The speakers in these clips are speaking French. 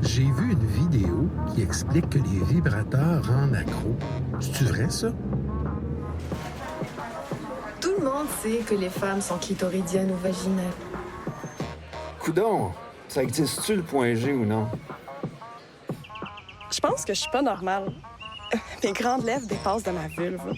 J'ai vu une vidéo qui explique que les vibrateurs rendent accro. C'est-tu vrai, ça? Tout le monde sait que les femmes sont clitoridiennes ou vaginales. Coudon, ça existe-tu le point G ou non? Je pense que je suis pas normale. Mes grandes lèvres dépassent de ma vulve.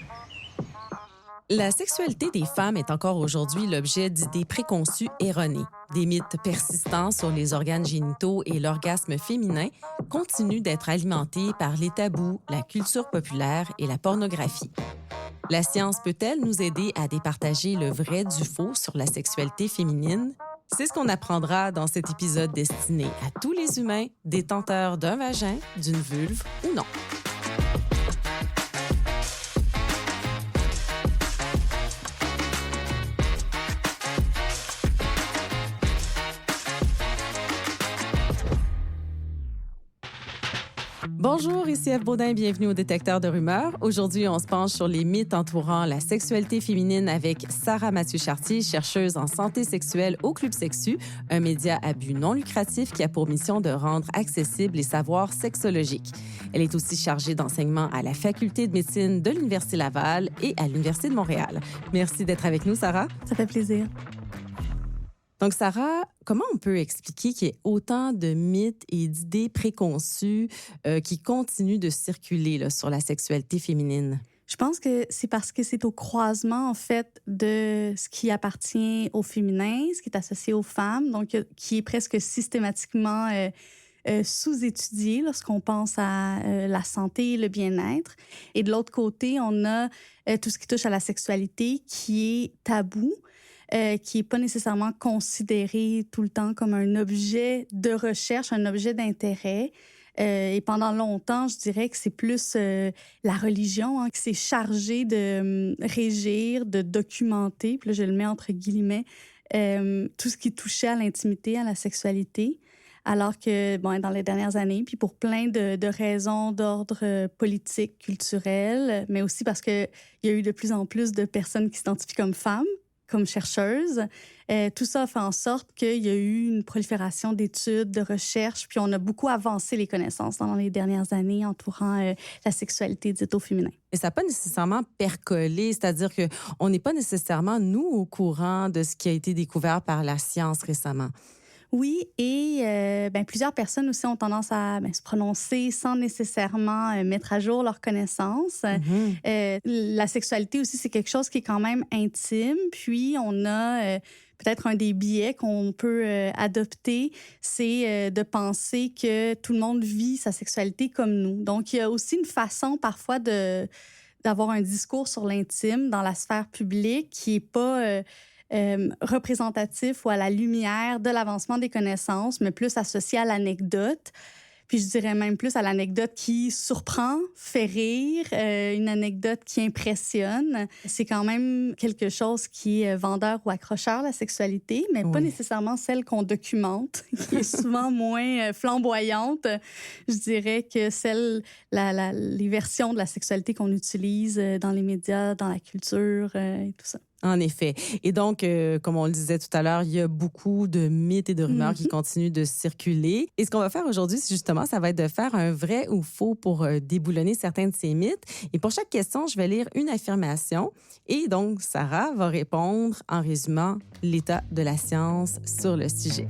La sexualité des femmes est encore aujourd'hui l'objet d'idées préconçues erronées. Des mythes persistants sur les organes génitaux et l'orgasme féminin continuent d'être alimentés par les tabous, la culture populaire et la pornographie. La science peut-elle nous aider à départager le vrai du faux sur la sexualité féminine? C'est ce qu'on apprendra dans cet épisode destiné à tous les humains détenteurs d'un vagin, d'une vulve ou non. Bonjour, ici Ève Baudin, bienvenue au Détecteur de rumeurs. Aujourd'hui, on se penche sur les mythes entourant la sexualité féminine avec Sarah Mathieu-Chartier, chercheuse en santé sexuelle au Club Sexu, un média à but non lucratif qui a pour mission de rendre accessibles les savoirs sexologiques. Elle est aussi chargée d'enseignement à la Faculté de médecine de l'Université Laval et à l'Université de Montréal. Merci d'être avec nous, Sarah. Ça fait plaisir. Donc, Sarah, comment on peut expliquer qu'il y ait autant de mythes et d'idées préconçues qui continuent de circuler là, sur la sexualité féminine? Je pense que c'est parce que c'est au croisement, en fait, de ce qui appartient au féminin, ce qui est associé aux femmes, donc qui est presque systématiquement sous-étudié lorsqu'on pense à la santé et le bien-être. Et de l'autre côté, on a tout ce qui touche à la sexualité qui est tabou, qui est pas nécessairement considéré tout le temps comme un objet de recherche, un objet d'intérêt. Et pendant longtemps, je dirais que c'est plus la religion qui s'est chargée de régir, de documenter, puis là, je le mets entre guillemets, tout ce qui touchait à l'intimité, à la sexualité. Alors que, bon, dans les dernières années, puis pour plein de raisons d'ordre politique, culturel, mais aussi parce qu'il y a eu de plus en plus de personnes qui s'identifient comme femmes, comme chercheuse. Tout ça a fait en sorte qu'il y a eu une prolifération d'études, de recherches, puis on a beaucoup avancé les connaissances dans les dernières années entourant la sexualité dite au féminin. Et ça n'a pas nécessairement percolé, c'est-à-dire qu'on n'est pas nécessairement, nous, au courant de ce qui a été découvert par la science récemment. Oui, et plusieurs personnes aussi ont tendance à se prononcer sans nécessairement mettre à jour leurs connaissances. Mm-hmm. La sexualité aussi, c'est quelque chose qui est quand même intime. Puis, on a peut-être un des biais qu'on peut adopter, c'est de penser que tout le monde vit sa sexualité comme nous. Donc, il y a aussi une façon parfois d'avoir un discours sur l'intime dans la sphère publique qui est pas représentatif ou à la lumière de l'avancement des connaissances, mais plus associé à l'anecdote. Puis je dirais même plus à l'anecdote qui surprend, fait rire, une anecdote qui impressionne. C'est quand même quelque chose qui est vendeur ou accrocheur, la sexualité, mais pas nécessairement celle qu'on documente, qui est souvent moins flamboyante. Je dirais que les versions de la sexualité qu'on utilise dans les médias, dans la culture et tout ça. En effet. Et donc, comme on le disait tout à l'heure, il y a beaucoup de mythes et de rumeurs qui continuent de circuler. Et ce qu'on va faire aujourd'hui, c'est justement, ça va être de faire un vrai ou faux pour déboulonner certains de ces mythes. Et pour chaque question, je vais lire une affirmation. Et donc, Sarah va répondre en résumant l'état de la science sur le sujet.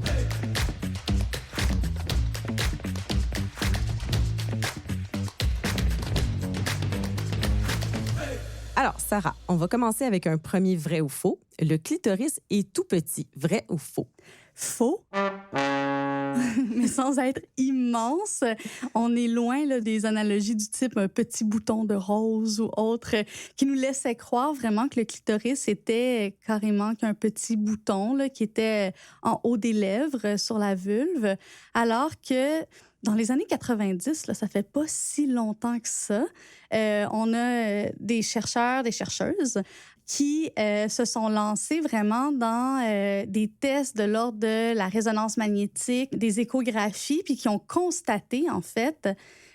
Alors, Sarah, on va commencer avec un premier vrai ou faux. Le clitoris est tout petit. Vrai ou faux? Faux. Mais sans être immense. On est loin là, des analogies du type un petit bouton de rose ou autre qui nous laissaient croire vraiment que le clitoris était carrément qu'un petit bouton là, qui était en haut des lèvres sur la vulve, alors que dans les années 90, là, ça fait pas si longtemps que ça, on a des chercheurs, des chercheuses qui se sont lancés vraiment dans des tests de l'ordre de la résonance magnétique, des échographies, puis qui ont constaté, en fait,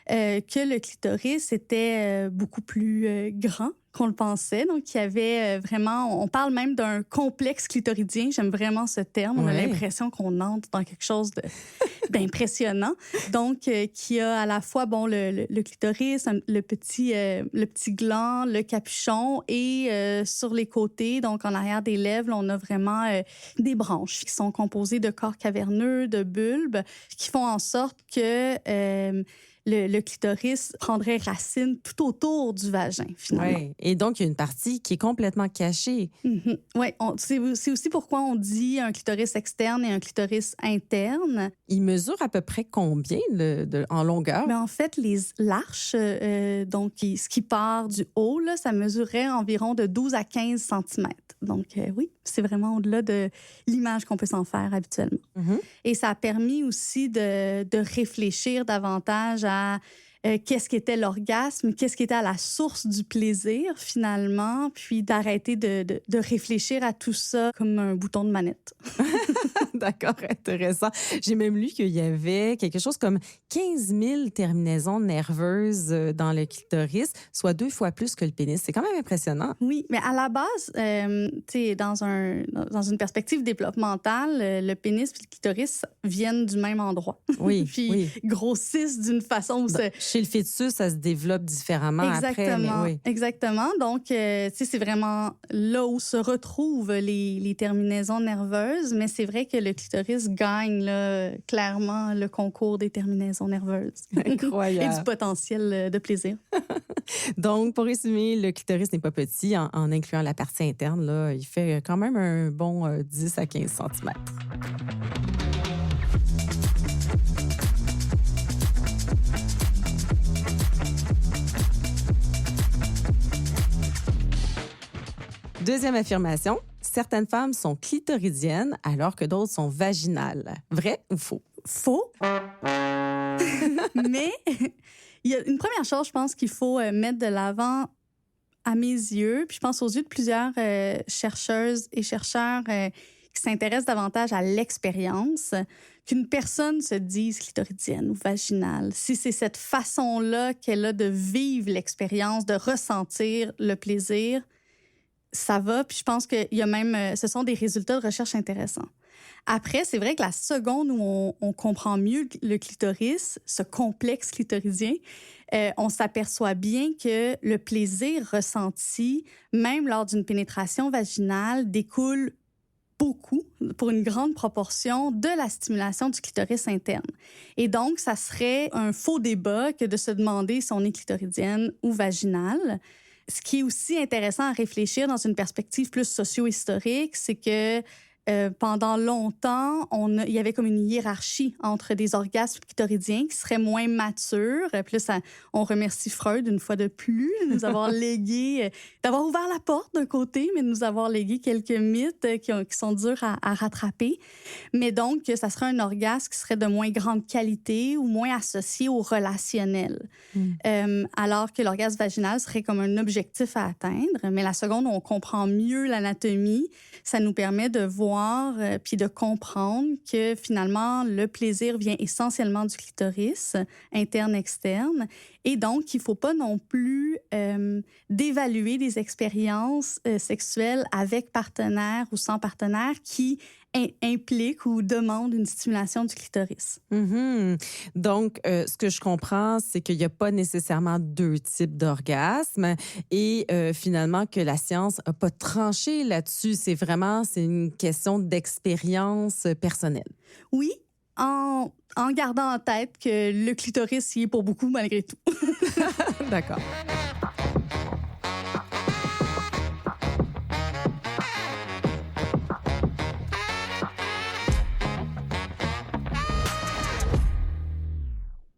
que le clitoris était beaucoup plus grand qu'on le pensait. Donc, il y avait vraiment... On parle même d'un complexe clitoridien. J'aime vraiment ce terme. On a l'impression qu'on entre dans quelque chose de ben, impressionnant. Donc, qui a à la fois bon, le clitoris, le petit gland, le capuchon et sur les côtés, donc en arrière des lèvres, on a vraiment des branches qui sont composées de corps caverneux, de bulbes, qui font en sorte que le clitoris prendrait racine tout autour du vagin, finalement. Oui, et donc il y a une partie qui est complètement cachée. Mm-hmm. Oui, c'est aussi pourquoi on dit un clitoris externe et un clitoris interne. Il mesure à peu près combien en longueur? Mais en fait, l'arche, donc ce qui part du haut, là, ça mesurait environ de 12 à 15 cm. Donc oui, c'est vraiment au-delà de l'image qu'on peut s'en faire habituellement. Mm-hmm. Et ça a permis aussi de réfléchir davantage à qu'est-ce qu'était l'orgasme, qu'est-ce qui était à la source du plaisir, finalement, puis d'arrêter de réfléchir à tout ça comme un bouton de manette. D'accord, intéressant. J'ai même lu qu'il y avait quelque chose comme 15 000 terminaisons nerveuses dans le clitoris, soit 2 fois plus que le pénis. C'est quand même impressionnant. Oui, mais à la base, dans une perspective développementale, le pénis et le clitoris viennent du même endroit. Oui, puis oui. grossissent d'une façon où chez le fœtus, ça se développe différemment après. Mais oui. Exactement. Donc, c'est vraiment là où se retrouvent les terminaisons nerveuses, mais c'est vrai que le clitoris gagne là, clairement le concours des terminaisons nerveuses. Incroyable. Et du potentiel de plaisir. Donc, pour résumer, le clitoris n'est pas petit en incluant la partie interne. Là, il fait quand même un bon 10 à 15 cm. Deuxième affirmation, certaines femmes sont clitoridiennes alors que d'autres sont vaginales. Vrai ou faux? Faux. Mais il y a une première chose, je pense, qu'il faut mettre de l'avant à mes yeux, puis je pense aux yeux de plusieurs chercheuses et chercheurs qui s'intéressent davantage à l'expérience, qu'une personne se dise clitoridienne ou vaginale. Si c'est cette façon-là qu'elle a de vivre l'expérience, de ressentir le plaisir, ça va, puis je pense qu'il y a même, ce sont des résultats de recherche intéressants. Après, c'est vrai que la seconde où on comprend mieux le clitoris, ce complexe clitoridien, on s'aperçoit bien que le plaisir ressenti, même lors d'une pénétration vaginale, découle beaucoup, pour une grande proportion, de la stimulation du clitoris interne. Et donc, ça serait un faux débat que de se demander si on est clitoridienne ou vaginale. Ce qui est aussi intéressant à réfléchir dans une perspective plus socio-historique, c'est que pendant longtemps, il y avait comme une hiérarchie entre des orgasmes clitoridiens qui seraient moins matures. Puis là, on remercie Freud une fois de plus de nous avoir légué, d'avoir ouvert la porte d'un côté, mais de nous avoir légué quelques mythes qui sont durs à rattraper. Mais donc, ça serait un orgasme qui serait de moins grande qualité ou moins associé au relationnel. Alors que l'orgasme vaginal serait comme un objectif à atteindre. Mais la seconde où on comprend mieux l'anatomie, ça nous permet de voir puis de comprendre que finalement, le plaisir vient essentiellement du clitoris, interne-externe. Et donc, il ne faut pas non plus d'évaluer des expériences sexuelles avec partenaire ou sans partenaire qui impliquent ou demandent une stimulation du clitoris. Mm-hmm. Donc, ce que je comprends, c'est qu'il n'y a pas nécessairement 2 types d'orgasmes et finalement que la science n'a pas tranché là-dessus. C'est une question d'expérience personnelle. Oui, en gardant en tête que le clitoris y est pour beaucoup malgré tout. D'accord.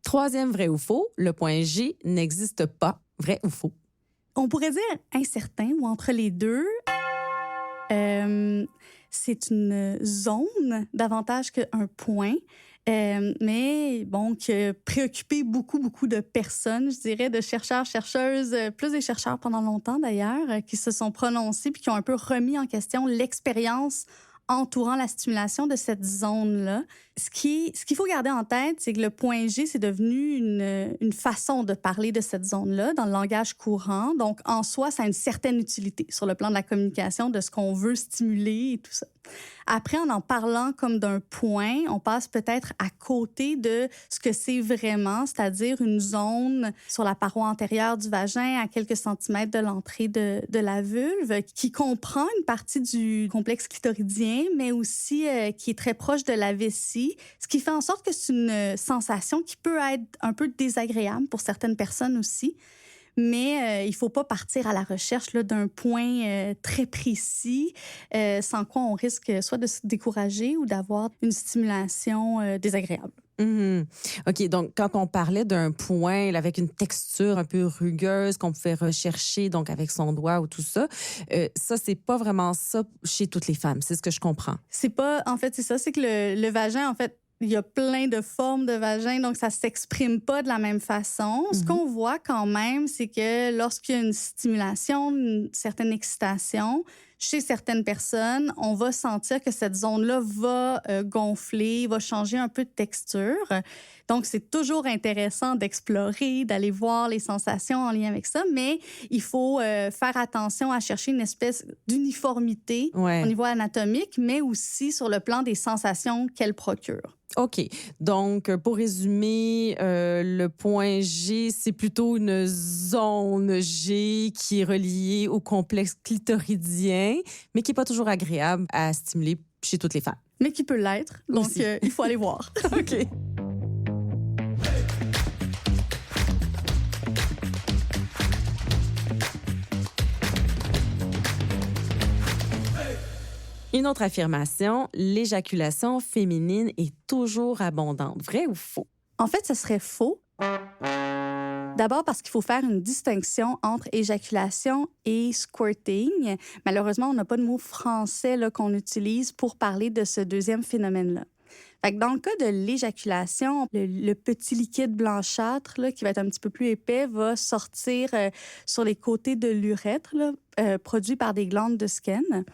Troisième vrai ou faux, le point G n'existe pas. Vrai ou faux? On pourrait dire incertain ou entre les deux. C'est une zone davantage qu'un point. Mais bon, qui a préoccupé beaucoup de personnes, je dirais, de chercheurs, chercheuses, plus des chercheurs pendant longtemps d'ailleurs, qui se sont prononcés puis qui ont un peu remis en question l'expérience entourant la stimulation de cette zone-là. Ce qu'il faut garder en tête, c'est que le point G, c'est devenu une façon de parler de cette zone-là dans le langage courant. Donc, en soi, ça a une certaine utilité sur le plan de la communication, de ce qu'on veut stimuler et tout ça. Après, en parlant comme d'un point, on passe peut-être à côté de ce que c'est vraiment, c'est-à-dire une zone sur la paroi antérieure du vagin à quelques centimètres de l'entrée de la vulve, qui comprend une partie du complexe clitoridien, mais aussi qui est très proche de la vessie, ce qui fait en sorte que c'est une sensation qui peut être un peu désagréable pour certaines personnes aussi. Mais il ne faut pas partir à la recherche là, d'un point très précis, sans quoi on risque soit de se décourager ou d'avoir une stimulation désagréable. OK, donc quand on parlait d'un point là, avec une texture un peu rugueuse qu'on pouvait rechercher donc avec son doigt ou tout ça, ça, c'est pas vraiment ça chez toutes les femmes, c'est ce que je comprends. C'est pas... En fait, c'est ça, c'est que le vagin, en fait, il y a plein de formes de vagin, donc ça ne s'exprime pas de la même façon. Ce qu'on voit quand même, c'est que lorsqu'il y a une stimulation, une certaine excitation, chez certaines personnes, on va sentir que cette zone-là va gonfler, va changer un peu de texture. Donc, c'est toujours intéressant d'explorer, d'aller voir les sensations en lien avec ça, mais il faut faire attention à chercher une espèce d'uniformité au niveau anatomique, mais aussi sur le plan des sensations qu'elle procure. OK. Donc, pour résumer, le point G, c'est plutôt une zone G qui est reliée au complexe clitoridien, mais qui n'est pas toujours agréable à stimuler chez toutes les femmes. Mais qui peut l'être. Donc, il faut aller voir. OK. Une autre affirmation, l'éjaculation féminine est toujours abondante. Vrai ou faux? En fait, ce serait faux. D'abord parce qu'il faut faire une distinction entre éjaculation et squirting. Malheureusement, on n'a pas de mot français là, qu'on utilise pour parler de ce deuxième phénomène-là. Fait que dans le cas de l'éjaculation, le petit liquide blanchâtre là, qui va être un petit peu plus épais va sortir sur les côtés de l'urètre, là, produit par des glandes de Skene.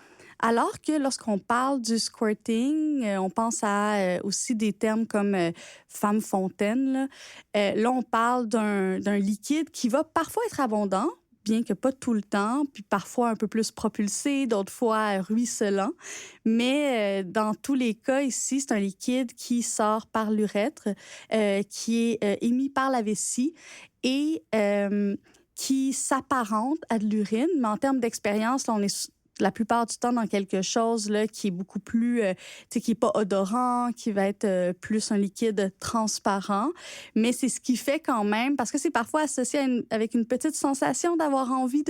Alors que lorsqu'on parle du squirting, on pense à aussi des termes comme femme fontaine. Là, on parle d'un liquide qui va parfois être abondant, bien que pas tout le temps, puis parfois un peu plus propulsé, d'autres fois ruisselant. Mais dans tous les cas ici, c'est un liquide qui sort par l'urètre, qui est émis par la vessie et qui s'apparente à de l'urine. Mais en termes d'expérience, là, on est la plupart du temps dans quelque chose là, qui est beaucoup plus, qui n'est pas odorant, qui va être plus un liquide transparent. Mais c'est ce qui fait quand même, parce que c'est parfois associé avec une petite sensation d'avoir envie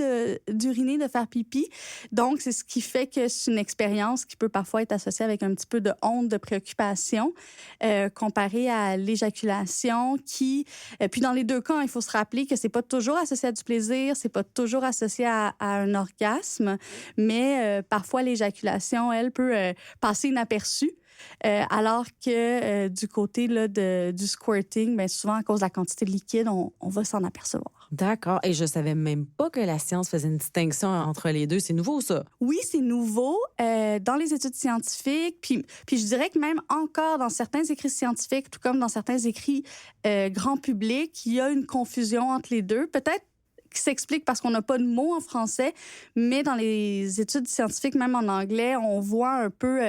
d'uriner, de faire pipi. Donc, c'est ce qui fait que c'est une expérience qui peut parfois être associée avec un petit peu de honte, de préoccupation, comparée à l'éjaculation qui... puis dans les deux cas, il faut se rappeler que c'est pas toujours associé à du plaisir, c'est pas toujours associé à un orgasme, mais parfois, l'éjaculation, elle, peut passer inaperçue. Alors que du côté là, du squirting, bien, souvent, à cause de la quantité de liquide, on va s'en apercevoir. D'accord. Et je savais même pas que la science faisait une distinction entre les deux. C'est nouveau, ça? Oui, c'est nouveau dans les études scientifiques. Puis je dirais que même encore dans certains écrits scientifiques, tout comme dans certains écrits grand public, il y a une confusion entre les deux. Peut-être qui s'explique parce qu'on n'a pas de mots en français, mais dans les études scientifiques, même en anglais, on voit un peu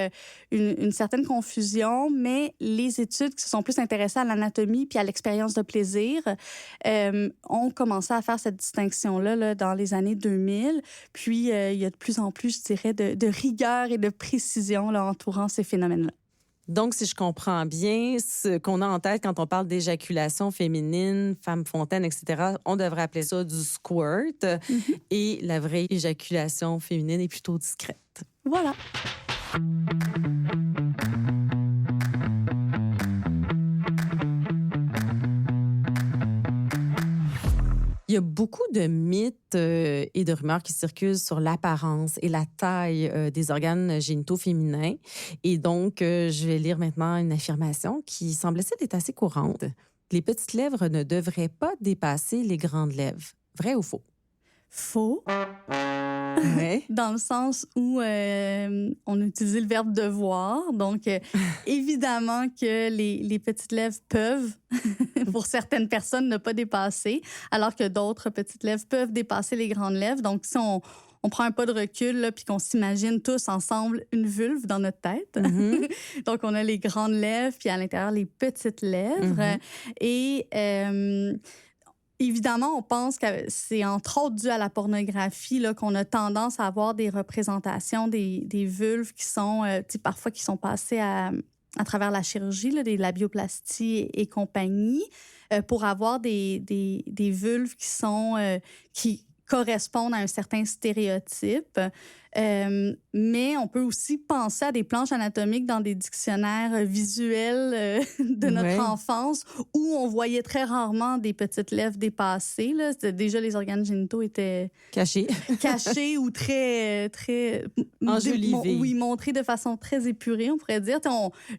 une certaine confusion, mais les études qui se sont plus intéressées à l'anatomie puis à l'expérience de plaisir ont commencé à faire cette distinction-là là, dans les années 2000. Puis, il y a de plus en plus, je dirais, de rigueur et de précision là, entourant ces phénomènes-là. Donc, si je comprends bien, ce qu'on a en tête quand on parle d'éjaculation féminine, femme fontaine, etc., on devrait appeler ça du squirt. Mm-hmm. Et la vraie éjaculation féminine est plutôt discrète. Voilà. Il y a beaucoup de mythes et de rumeurs qui circulent sur l'apparence et la taille des organes génitaux féminins. Et donc, je vais lire maintenant une affirmation qui semble-t-il être assez courante. Les petites lèvres ne devraient pas dépasser les grandes lèvres. Vrai ou faux? Faux. Ouais. Dans le sens où on a utilisé le verbe devoir. Donc, évidemment que les petites lèvres peuvent, pour certaines personnes, ne pas dépasser, alors que d'autres petites lèvres peuvent dépasser les grandes lèvres. Donc, si on prend un pas de recul là, puis qu'on s'imagine tous ensemble une vulve dans notre tête. Donc, on a les grandes lèvres, puis à l'intérieur, les petites lèvres. Et évidemment, on pense que c'est entre autres dû à la pornographie là, qu'on a tendance à avoir des représentations des vulves qui sont, parfois, qui sont passées à travers la chirurgie, là, des labioplasties et compagnie, pour avoir des vulves qui sont... qui correspondent à un certain stéréotype. Mais on peut aussi penser à des planches anatomiques dans des dictionnaires visuels de notre enfance où on voyait très rarement des petites lèvres dépassées. Là. Déjà, les organes génitaux étaient... Cachés. Cachés ou très... enjolivés. Oui, montrés de façon très épurée, on pourrait dire.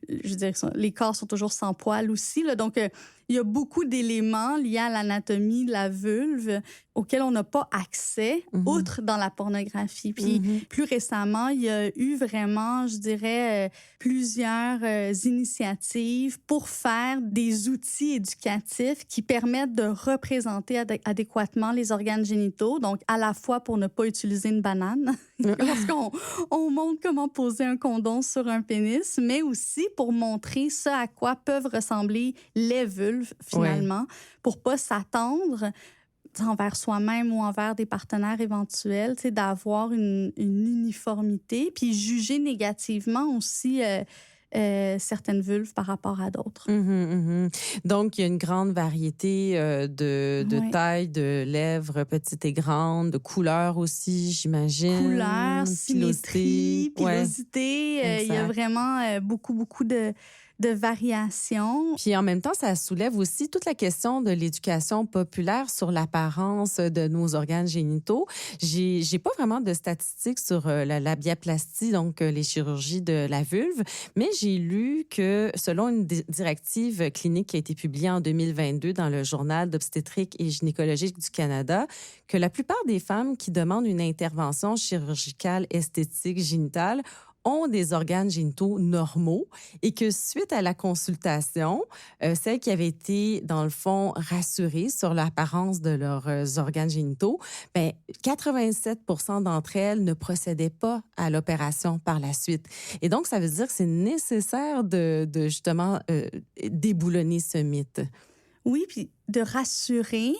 Je veux dire, les corps sont toujours sans poils aussi. Là, donc, il y a beaucoup d'éléments liés à l'anatomie de la vulve auxquels on n'a pas accès, outre dans la pornographie. Puis, plus récemment, il y a eu vraiment, je dirais, plusieurs initiatives pour faire des outils éducatifs qui permettent de représenter adéquatement les organes génitaux. Donc, à la fois pour ne pas utiliser une banane, lorsqu'on montre comment poser un condom sur un pénis, mais aussi pour montrer ce à quoi peuvent ressembler les vulves, finalement, pour pas s'attendre envers soi-même ou envers des partenaires éventuels, d'avoir une uniformité, puis juger négativement aussi certaines vulves par rapport à d'autres. Donc, il y a une grande variété de tailles, de lèvres petites et grandes, de couleurs aussi, j'imagine. Couleurs, symétrie, pilosité. Il y a vraiment beaucoup de variations. Puis en même temps, ça soulève aussi toute la question de l'éducation populaire sur l'apparence de nos organes génitaux. J'ai pas vraiment de statistiques sur la labiaplastie, donc les chirurgies de la vulve, mais j'ai lu que selon une directive clinique qui a été publiée en 2022 dans le Journal d'obstétrique et gynécologie du Canada, que la plupart des femmes qui demandent une intervention chirurgicale esthétique génitale ont des organes génitaux normaux et que suite à la consultation, celles qui avaient été, dans le fond, rassurées sur l'apparence de leurs organes génitaux, 87% d'entre elles ne procédaient pas à l'opération par la suite. Et donc, ça veut dire que c'est nécessaire de justement déboulonner ce mythe. Oui, puis de rassurer.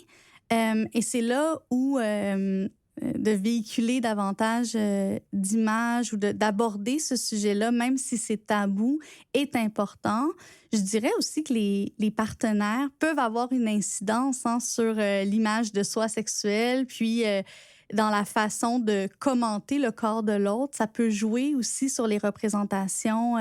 Et c'est là où... de véhiculer davantage d'images ou d'aborder ce sujet-là, même si c'est tabou, est important. Je dirais aussi que les partenaires peuvent avoir une incidence sur l'image de soi sexuelle, puis dans la façon de commenter le corps de l'autre. Ça peut jouer aussi sur les représentations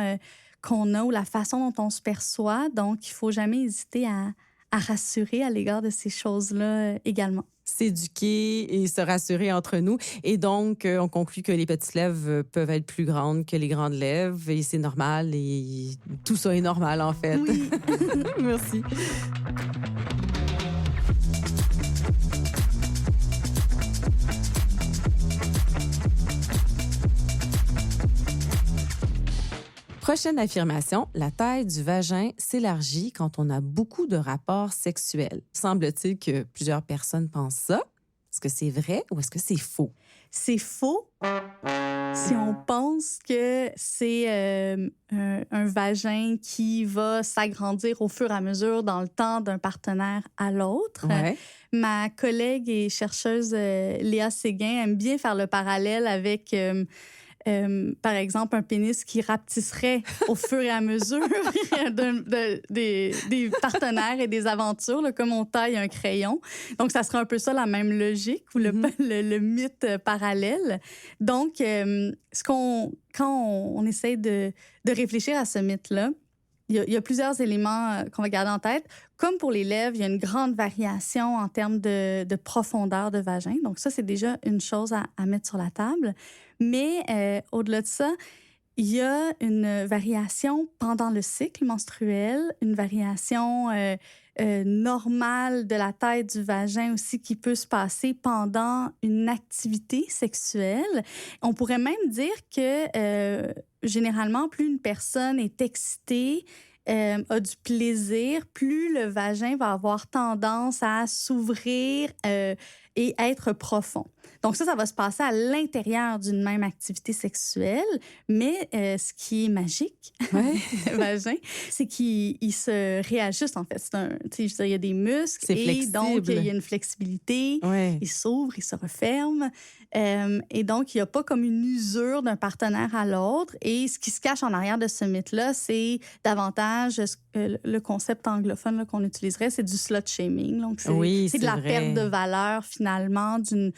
qu'on a ou la façon dont on se perçoit. Donc, il ne faut jamais hésiter à rassurer à l'égard de ces choses-là également. S'éduquer et se rassurer entre nous. Et donc, on conclut que les petites lèvres peuvent être plus grandes que les grandes lèvres et c'est normal et tout ça est normal, en fait. Oui. Merci. Prochaine affirmation, la taille du vagin s'élargit quand on a beaucoup de rapports sexuels. Semble-t-il que plusieurs personnes pensent ça. Est-ce que c'est vrai ou est-ce que c'est faux? C'est faux si on pense que c'est un vagin qui va s'agrandir au fur et à mesure dans le temps d'un partenaire à l'autre. Ouais. Ma collègue et chercheuse Léa Séguin aime bien faire le parallèle avec... par exemple, un pénis qui rapetisserait au fur et à mesure des partenaires et des aventures, là, comme on taille un crayon. Donc, ça serait un peu ça, la même logique ou le mythe parallèle. Donc, quand on essaie de réfléchir à ce mythe-là, il y a plusieurs éléments qu'on va garder en tête. Comme pour les lèvres, il y a une grande variation en termes de profondeur de vagin. Donc ça, c'est déjà une chose à mettre sur la table. Mais au-delà de ça, il y a une variation pendant le cycle menstruel, une variation normale de la taille du vagin aussi qui peut se passer pendant une activité sexuelle. On pourrait même dire que généralement, plus une personne est excitée, a du plaisir, plus le vagin va avoir tendance à s'ouvrir et être profond. Donc ça va se passer à l'intérieur d'une même activité sexuelle, mais ce qui est magique, le vagin, c'est qu'il se réajuste en fait. Il y a des muscles et donc il y a une flexibilité, il s'ouvre, il se referme. Et donc, il n'y a pas comme une usure d'un partenaire à l'autre. Et ce qui se cache en arrière de ce mythe-là, c'est davantage le concept anglophone là, qu'on utiliserait, c'est du slut-shaming. Donc, c'est de la perte de valeur, finalement, d'une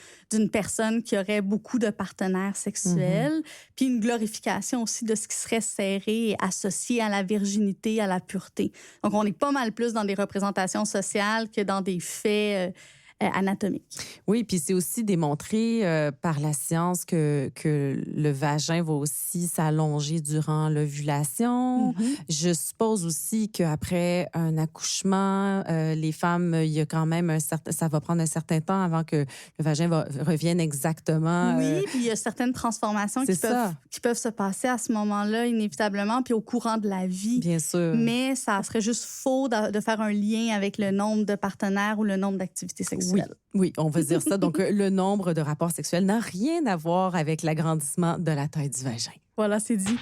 personne qui aurait beaucoup de partenaires sexuels. Puis une glorification aussi de ce qui serait serré et associé à la virginité, à la pureté. Donc, on est pas mal plus dans des représentations sociales que dans des faits anatomique. Oui, puis c'est aussi démontré par la science que le vagin va aussi s'allonger durant l'ovulation. Je suppose aussi qu'après un accouchement, les femmes, il y a quand même ça va prendre un certain temps avant que le vagin revienne exactement. Oui, puis il y a certaines transformations qui peuvent se passer à ce moment-là, inévitablement, puis au courant de la vie. Bien sûr. Mais ça serait juste faux de faire un lien avec le nombre de partenaires ou le nombre d'activités sexuelles. Oui, on va dire ça. Donc, le nombre de rapports sexuels n'a rien à voir avec l'agrandissement de la taille du vagin. Voilà, c'est dit.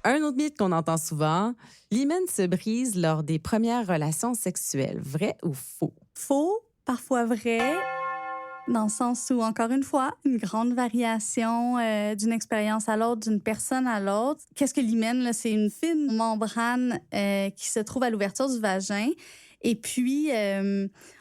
Un autre mythe qu'on entend souvent, l'hymen se brise lors des premières relations sexuelles. Vrai ou faux? Faux, parfois vrai. Dans le sens où, encore une fois, une grande variation d'une expérience à l'autre, d'une personne à l'autre. Qu'est-ce que l'hymen, là? C'est une fine membrane qui se trouve à l'ouverture du vagin. Et puis,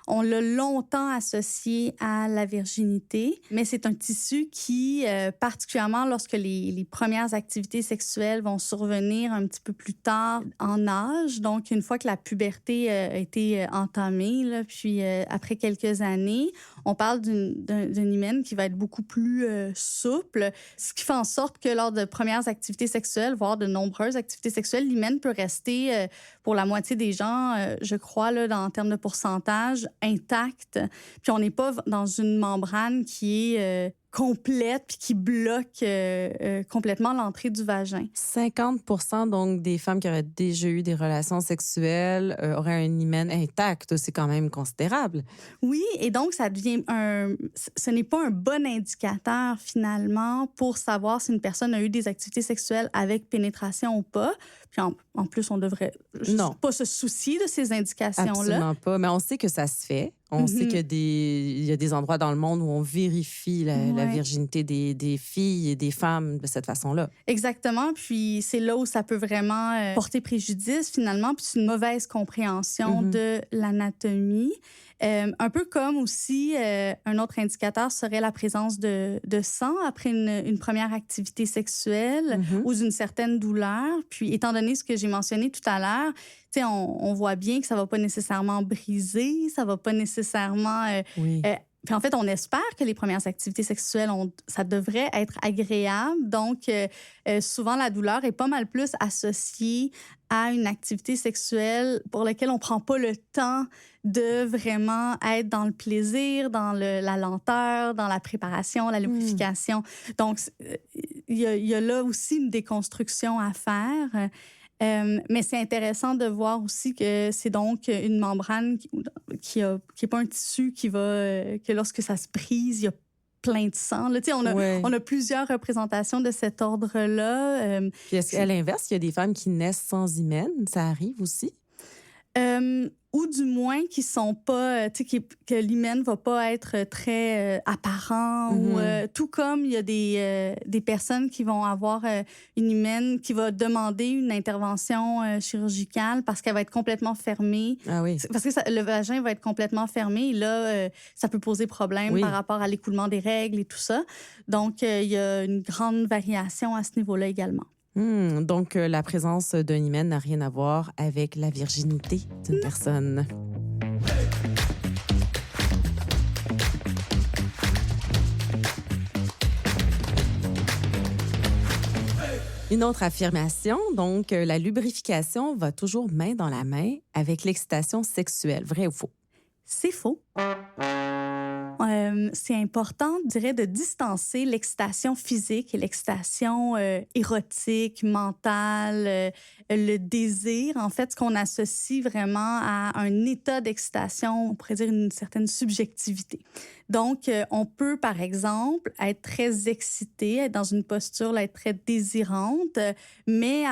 on l'a longtemps associé à la virginité, mais c'est un tissu qui, particulièrement lorsque les premières activités sexuelles vont survenir un petit peu plus tard en âge, donc une fois que la puberté a été entamée, là, puis après quelques années, on parle d'un hymen qui va être beaucoup plus souple, ce qui fait en sorte que lors de premières activités sexuelles, voire de nombreuses activités sexuelles, l'hymen peut rester, pour la moitié des gens, je crois, là, en termes de pourcentage, intact. Puis on n'est pas dans une membrane qui est complète puis qui bloque complètement l'entrée du vagin. 50% donc des femmes qui auraient déjà eu des relations sexuelles auraient un hymen intact. C'est quand même considérable. Oui, et donc ça devient ce n'est pas un bon indicateur finalement pour savoir si une personne a eu des activités sexuelles avec pénétration ou pas. Puis en plus, on devrait pas se soucier de ces indications-là. Absolument pas. Mais on sait que ça se fait. On sait qu'il y a des endroits dans le monde où on vérifie la virginité des filles et des femmes de cette façon-là. Exactement. Puis c'est là où ça peut vraiment porter préjudice finalement. Puis c'est une mauvaise compréhension de l'anatomie. Un peu comme aussi, un autre indicateur serait la présence de sang après une première activité sexuelle ou d'une certaine douleur. Puis, étant donné ce que j'ai mentionné tout à l'heure, on voit bien que ça ne va pas nécessairement briser, ça ne va pas nécessairement... Puis en fait, on espère que les premières activités sexuelles, ça devrait être agréable. Donc, souvent, la douleur est pas mal plus associée à une activité sexuelle pour laquelle on prend pas le temps de vraiment être dans le plaisir, dans la lenteur, dans la préparation, la lubrification. Donc, il y a là aussi une déconstruction à faire. Mais c'est intéressant de voir aussi que c'est donc une membrane qui est pas un tissu que lorsque ça se brise, il y a plein de sang. Là, on a plusieurs représentations de cet ordre-là. Puis est-ce qu'à l'inverse, il y a des femmes qui naissent sans hymen? Ça arrive aussi? Ou du moins qui sont pas, que l'hymen va pas être très apparent. Ou tout comme il y a des personnes qui vont avoir une hymen qui va demander une intervention chirurgicale parce qu'elle va être complètement fermée. Ah oui. Parce que le vagin va être complètement fermé. Et là, ça peut poser problème par rapport à l'écoulement des règles et tout ça. Donc, il y a une grande variation à ce niveau-là également. Donc, la présence d'un hymen n'a rien à voir avec la virginité d'une personne. Hey! Une autre affirmation, donc, la lubrification va toujours main dans la main avec l'excitation sexuelle. Vrai ou faux? C'est faux. C'est important, je dirais, de distancer l'excitation physique et l'excitation érotique, mentale, le désir. En fait, ce qu'on associe vraiment à un état d'excitation, on pourrait dire une certaine subjectivité. Donc, on peut, par exemple, être très excité, être dans une posture, là, être très désirante, mais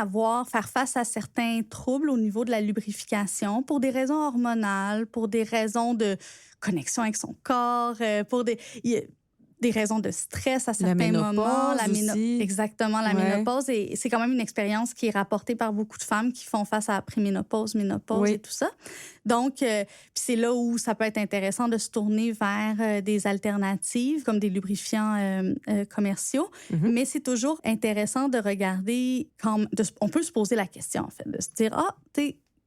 faire face à certains troubles au niveau de la lubrification pour des raisons hormonales, pour des raisons de connexion avec son corps, pour des raisons de stress à certains moments. Exactement, la ménopause. Et c'est quand même une expérience qui est rapportée par beaucoup de femmes qui font face à la préménopause, ménopause et tout ça. Donc, c'est là où ça peut être intéressant de se tourner vers des alternatives comme des lubrifiants commerciaux. Mm-hmm. Mais c'est toujours intéressant de regarder, on peut se poser la question, en fait, de se dire,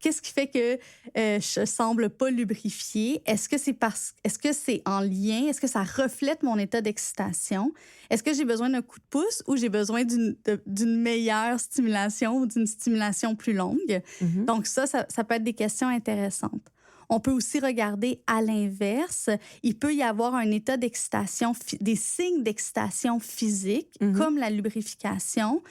qu'est-ce qui fait que je semble pas lubrifiée? Est-ce que c'est en lien? Est-ce que ça reflète mon état d'excitation? Est-ce que j'ai besoin d'un coup de pouce ou j'ai besoin d'une meilleure stimulation ou d'une stimulation plus longue? Mm-hmm. Donc ça peut être des questions intéressantes. On peut aussi regarder à l'inverse. Il peut y avoir un état d'excitation, des signes d'excitation physique, mm-hmm. comme la lubrification,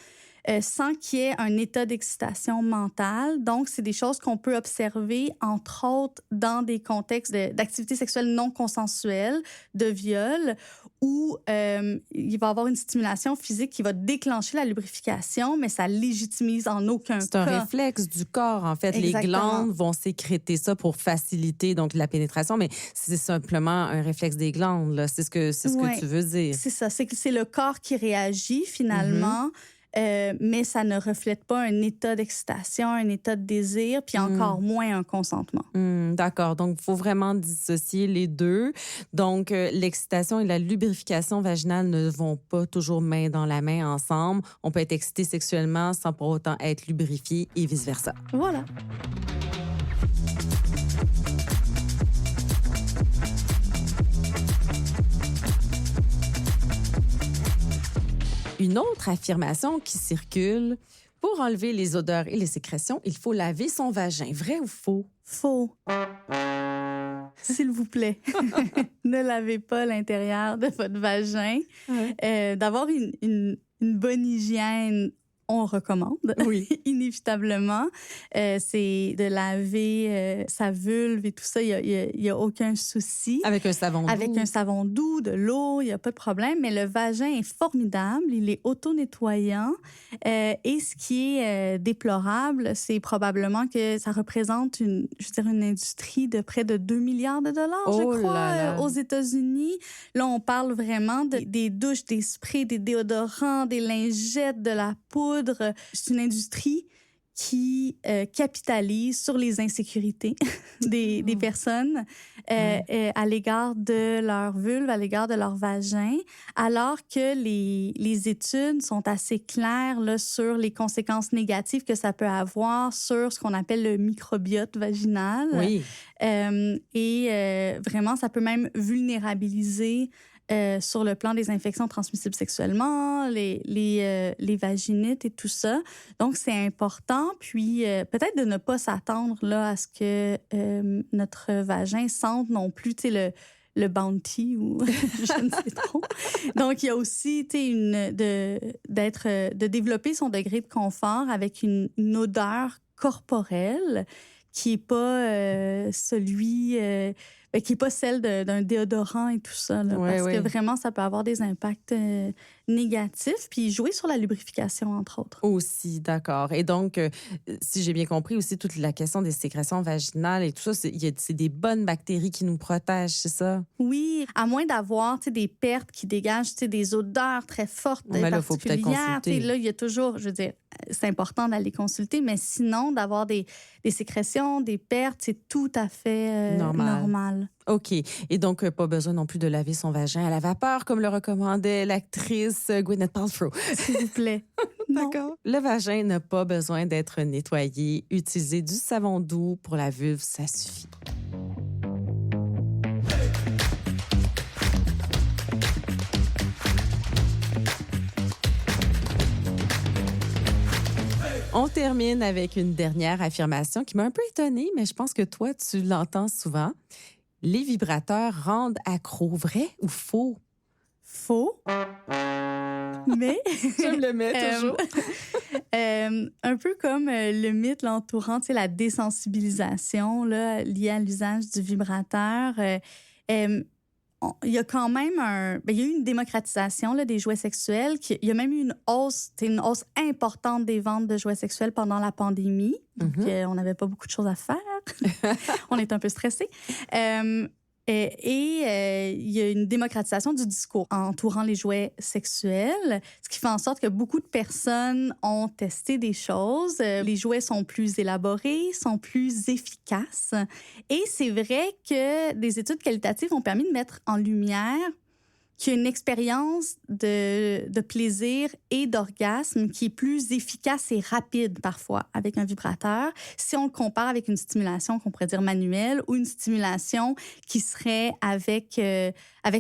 sans qu'il y ait un état d'excitation mentale. Donc, c'est des choses qu'on peut observer, entre autres, dans des contextes d'activités sexuelles non consensuelles, de viol, où il va y avoir une stimulation physique qui va déclencher la lubrification, mais ça légitimise en aucun cas. C'est un réflexe du corps, en fait. Exactement. Les glandes vont sécréter ça pour faciliter donc la pénétration, mais c'est simplement un réflexe des glandes, là. C'est ce que tu veux dire. C'est ça. C'est le corps qui réagit, finalement. Mm-hmm. Mais ça ne reflète pas un état d'excitation, un état de désir, puis encore moins un consentement. D'accord. Donc, il faut vraiment dissocier les deux. Donc, l'excitation et la lubrification vaginale ne vont pas toujours main dans la main ensemble. On peut être excité sexuellement sans pour autant être lubrifié et vice-versa. Voilà. Une autre affirmation qui circule, pour enlever les odeurs et les sécrétions, il faut laver son vagin. Vrai ou faux? Faux. S'il vous plaît, ne lavez pas l'intérieur de votre vagin. Ouais. D'avoir une bonne hygiène, on recommande, inévitablement. C'est de laver sa vulve et tout ça, il n'y a aucun souci. Avec un savon doux. Avec un savon doux, de l'eau, il n'y a pas de problème. Mais le vagin est formidable, il est auto-nettoyant. Et ce qui est déplorable, c'est probablement que ça représente une industrie de près de 2 milliards de dollars, je crois, aux États-Unis. Là, on parle vraiment des douches, des sprays, des déodorants, des lingettes, de la poudre. C'est une industrie qui capitalise sur les insécurités des personnes à l'égard de leur vulve, à l'égard de leur vagin, alors que les études sont assez claires là, sur les conséquences négatives que ça peut avoir sur ce qu'on appelle le microbiote vaginal. Oui. Vraiment, ça peut même vulnérabiliser sur le plan des infections transmissibles sexuellement, les vaginites et tout ça. Donc, c'est important. Puis, peut-être de ne pas s'attendre là, à ce que notre vagin sente non plus le bounty ou je ne sais trop. Donc, il y a aussi de développer son degré de confort avec une odeur corporelle qui n'est pas qui n'est pas celle d'un déodorant et tout ça. Là, parce que vraiment, ça peut avoir des impacts négatifs. Puis jouer sur la lubrification, entre autres. Aussi, d'accord. Et donc, si j'ai bien compris aussi, toute la question des sécrétions vaginales et tout ça, c'est des bonnes bactéries qui nous protègent, c'est ça? Oui, à moins d'avoir des pertes qui dégagent des odeurs très fortes et particulières. Faut peut-être consulter. Là, il y a toujours, je veux dire, c'est important d'aller consulter, mais sinon, d'avoir des sécrétions, des pertes, c'est tout à fait normal. OK. Et donc, pas besoin non plus de laver son vagin à la vapeur, comme le recommandait l'actrice Gwyneth Paltrow. S'il vous plaît. D'accord. Le vagin n'a pas besoin d'être nettoyé. Utiliser du savon doux pour la vulve, ça suffit. On termine avec une dernière affirmation qui m'a un peu étonnée, mais je pense que toi, tu l'entends souvent. Les vibrateurs rendent accro. Vrai ou faux? Faux. Mais... Je me le mets toujours. Un peu comme le mythe l'entourant, tu sais, la désensibilisation là, liée à l'usage du vibrateur. Il y a quand même il y a eu une démocratisation là, des jouets sexuels. Il y a même eu une hausse importante des ventes de jouets sexuels pendant la pandémie. Donc, on n'avait pas beaucoup de choses à faire. On était un peu stressés. Il y a une démocratisation du discours entourant les jouets sexuels, ce qui fait en sorte que beaucoup de personnes ont testé des choses. Les jouets sont plus élaborés, sont plus efficaces. Et c'est vrai que des études qualitatives ont permis de mettre en lumière qu'il y a une expérience de plaisir et d'orgasme qui est plus efficace et rapide parfois avec un vibrateur si on le compare avec une stimulation qu'on pourrait dire manuelle ou une stimulation qui serait avec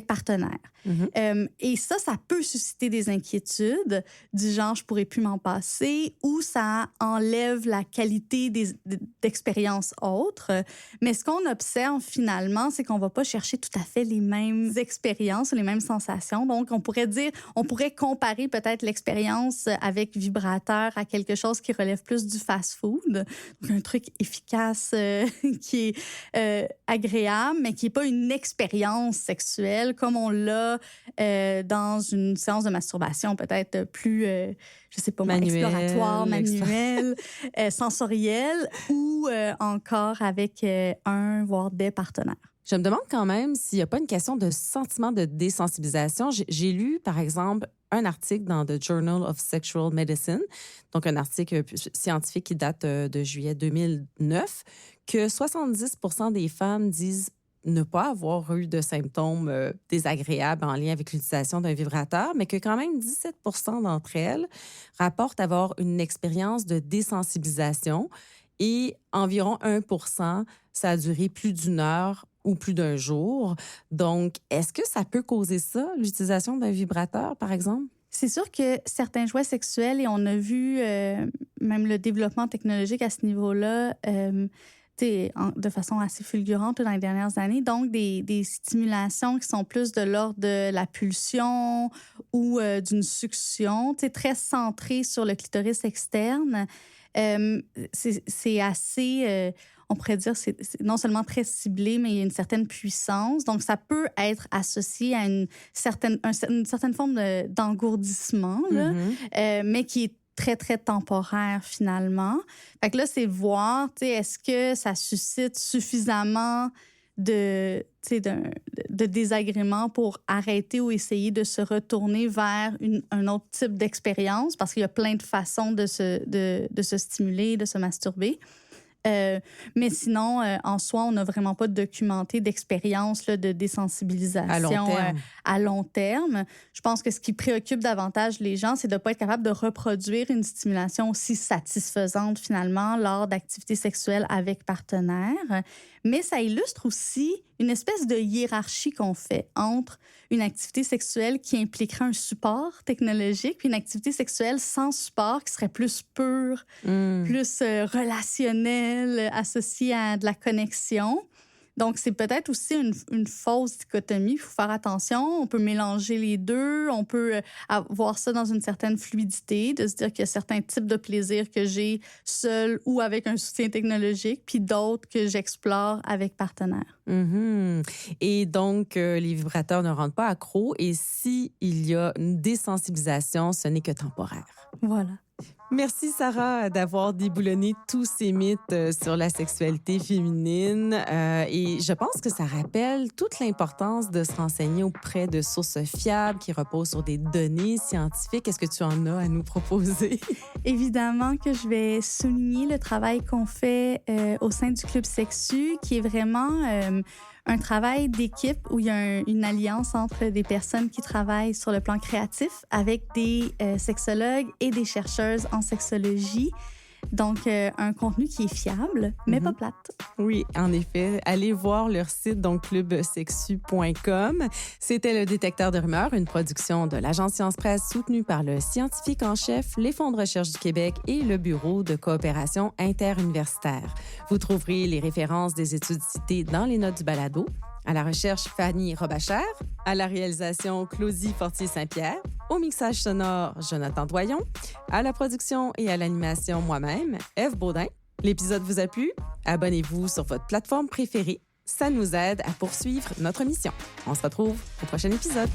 partenaire. Et ça peut susciter des inquiétudes du genre « je pourrais plus m'en passer » ou ça enlève la qualité d'expériences autres. Mais ce qu'on observe finalement, c'est qu'on va pas chercher tout à fait les mêmes expériences, les mêmes sensations. Donc, on pourrait comparer peut-être l'expérience avec vibrateur à quelque chose qui relève plus du fast-food. Donc, un truc efficace qui est agréable, mais qui n'est pas une expérience sexuelle comme on l'a dans une séance de masturbation peut-être plus, je sais pas moi, exploratoire, manuelle, sensorielle ou encore avec un, voire des partenaires. Je me demande quand même s'il n'y a pas une question de sentiment de désensibilisation. J'ai lu, par exemple, un article dans The Journal of Sexual Medicine, donc un article scientifique qui date de juillet 2009, que 70% des femmes disent ne pas avoir eu de symptômes désagréables en lien avec l'utilisation d'un vibrateur, mais que quand même 17% d'entre elles rapportent avoir une expérience de désensibilisation et environ 1%, ça a duré plus d'1 heure ou plus d'1 jour. Donc, est-ce que ça peut causer ça, l'utilisation d'un vibrateur, par exemple? C'est sûr que certains jouets sexuels, et on a vu même le développement technologique à ce niveau-là, de façon assez fulgurante dans les dernières années. Donc, des stimulations qui sont plus de l'ordre de la pulsion ou d'une succion, très centrées sur le clitoris externe. C'est assez, on pourrait dire, c'est non seulement très ciblé, mais il y a une certaine puissance. Donc, ça peut être associé à une certaine forme d'engourdissement, là, mais qui est très, très temporaire, finalement. Fait que là, c'est voir, est-ce que ça suscite suffisamment de désagrément pour arrêter ou essayer de se retourner vers un autre type d'expérience, parce qu'il y a plein de façons de se stimuler, de se masturber. Mais sinon, en soi, on n'a vraiment pas documenté d'expérience de désensibilisation à long terme. Je pense que ce qui préoccupe davantage les gens, c'est de ne pas être capable de reproduire une stimulation aussi satisfaisante, finalement, lors d'activités sexuelles avec partenaire. Mais ça illustre aussi une espèce de hiérarchie qu'on fait entre une activité sexuelle qui impliquerait un support technologique puis une activité sexuelle sans support qui serait plus pure, plus relationnelle, associée à de la connexion. Donc, c'est peut-être aussi une fausse dichotomie. Il faut faire attention. On peut mélanger les deux. On peut avoir ça dans une certaine fluidité, de se dire qu'il y a certains types de plaisirs que j'ai seul ou avec un soutien technologique, puis d'autres que j'explore avec partenaire. Et donc, les vibrateurs ne rendent pas accro. Et s'il y a une désensibilisation, ce n'est que temporaire. Voilà. Merci, Sarah, d'avoir déboulonné tous ces mythes sur la sexualité féminine. Et je pense que ça rappelle toute l'importance de se renseigner auprès de sources fiables qui reposent sur des données scientifiques. Est-ce que tu en as à nous proposer? Évidemment que je vais souligner le travail qu'on fait au sein du Club Sexu, qui est vraiment un travail d'équipe où il y a une alliance entre des personnes qui travaillent sur le plan créatif avec des sexologues et des chercheuses en sexologie. Donc, un contenu qui est fiable, mais pas plate. Oui, en effet. Allez voir leur site, donc clubsexu.com. C'était Le Détecteur de rumeurs, une production de l'Agence Science Presse soutenue par le scientifique en chef, les Fonds de recherche du Québec et le Bureau de coopération interuniversitaire. Vous trouverez les références des études citées dans les notes du balado. À la recherche, Fanny Robachère. À la réalisation, Claudie Fortier-Saint-Pierre. Au mixage sonore, Jonathan Doyon. À la production et à l'animation, moi-même, Ève Baudin. L'épisode vous a plu? Abonnez-vous sur votre plateforme préférée. Ça nous aide à poursuivre notre mission. On se retrouve au prochain épisode.